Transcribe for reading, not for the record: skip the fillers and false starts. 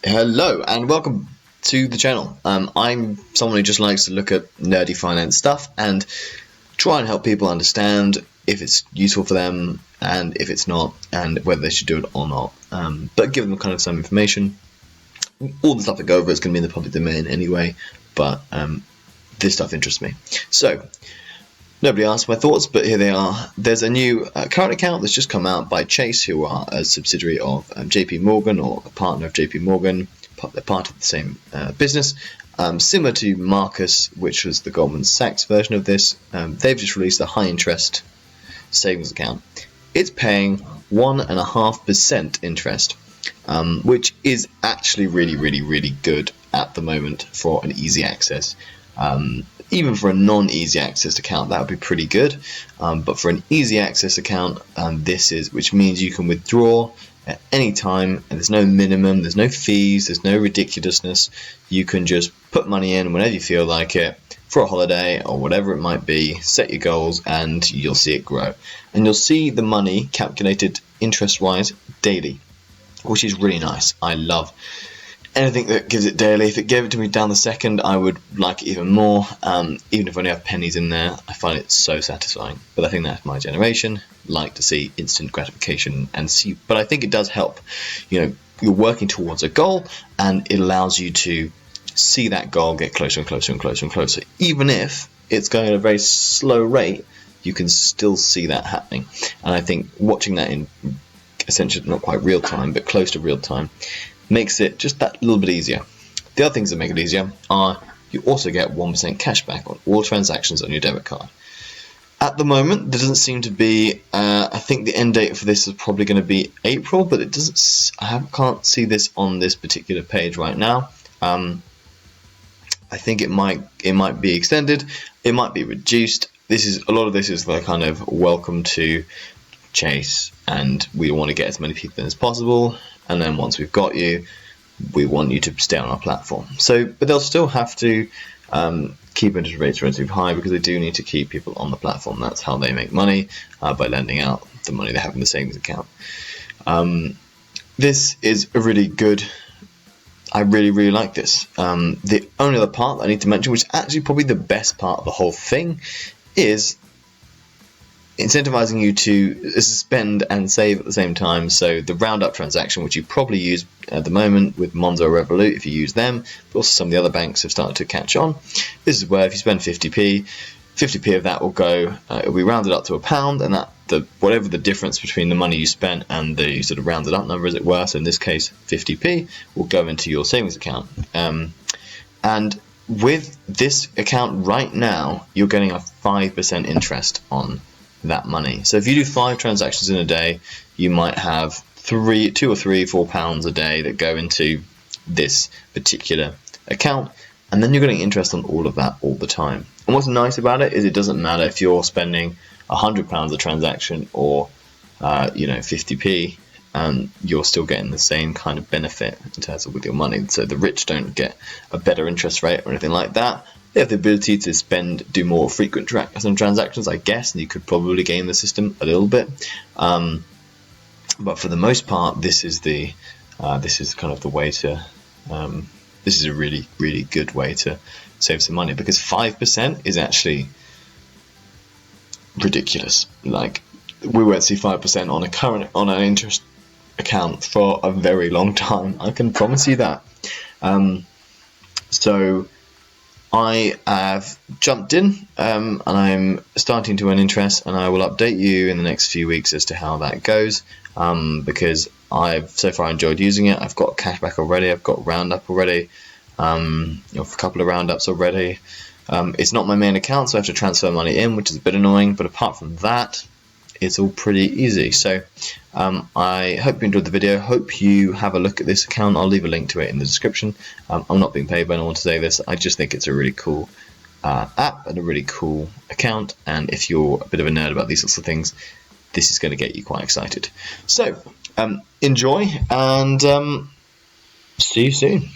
Hello and welcome to the channel. I'm someone who just likes to look at nerdy finance stuff and try and help people understand if it's useful for them and if it's not, and whether they should do it or not. But give them kind of some information. All the stuff I go over is going to be in the public domain anyway, but this stuff interests me. So, nobody asked my thoughts, but here they are. There's a new current account that's just come out by Chase, who are a subsidiary of JP Morgan, or a partner of JP Morgan. They're part of the same business. Similar to Marcus, which was the Goldman Sachs version of this. They've just released a high interest savings account. It's paying 1.5% interest, which is actually really good at the moment for an easy access. Even for a non-easy access account, that would be pretty good. But for an easy access account, which means you can withdraw at any time, and there's no minimum, there's no fees, there's no ridiculousness. You can just put money in whenever you feel like it, for a holiday or whatever it might be, set your goals, and you'll see it grow. And you'll see the money calculated interest-wise daily, which is really nice. I love anything that gives it daily. If it gave it to me down the second, I would like it even more. Even if I only have pennies in there, I find it so satisfying. But I think that's my generation. Like to see instant gratification and see. But I think it does help. You're working towards a goal, and it allows you to see that goal get closer and closer and closer and closer. Even if it's going at a very slow rate, you can still see that happening. And I think watching that in essentially not quite real time, but close to real time, makes it just that little bit easier. The other things that make it easier are you also get 1% cash back on all transactions on your debit card. At the moment, there doesn't seem to be, I think the end date for this is probably going to be April, but can't see this on this particular page right now. I think it might be extended, it might be reduced. A lot of this is the kind of welcome to Chase, and we want to get as many people in as possible. And then once we've got you, we want you to stay on our platform. But they'll still have to keep interest rates relatively high, because they do need to keep people on the platform. That's how they make money, by lending out the money they have in the savings account. This is a really good. I really like this. The only other part that I need to mention, which is actually probably the best part of the whole thing, is incentivizing you to spend and save at the same time. So the roundup transaction, which you probably use at the moment with Monzo or Revolut if you use them, but also some of the other banks have started to catch on. This is where if you spend 50p of that will go, it'll be rounded up to £1, and that whatever the difference between the money you spent and the sort of rounded up number, as it were, so in this case 50p, will go into your savings account. And with this account right now, you're getting a 5% interest on that money. So if you do 5 transactions in a day, you might have £2 or £3, £4 a day that go into this particular account, and then you're getting interest on all of that all the time. And what's nice about it is it doesn't matter if you're spending £100 a transaction or 50p, and you're still getting the same kind of benefit in terms of with your money. So the rich don't get a better interest rate or anything like that. They have the ability to do more frequent transactions, I guess, and you could probably game the system a little bit. But for the most part, this is kind of the way to. This is a really good way to save some money, because 5% is actually ridiculous. Like, we won't see 5% on an interest account for a very long time. I can promise you that. So I have jumped in, and I'm starting to earn interest, and I will update you in the next few weeks as to how that goes, because I've so far enjoyed using it. I've got cashback already, I've got roundup already, a couple of roundups already. It's not my main account, so I have to transfer money in, which is a bit annoying, but apart from that, it's all pretty easy. So I hope you enjoyed the video. Hope you have a look at this account. I'll leave a link to it in the description. I'm not being paid by anyone to say this. I just think it's a really cool app and a really cool account, and if you're a bit of a nerd about these sorts of things, this is going to get you quite excited. So enjoy, and see you soon.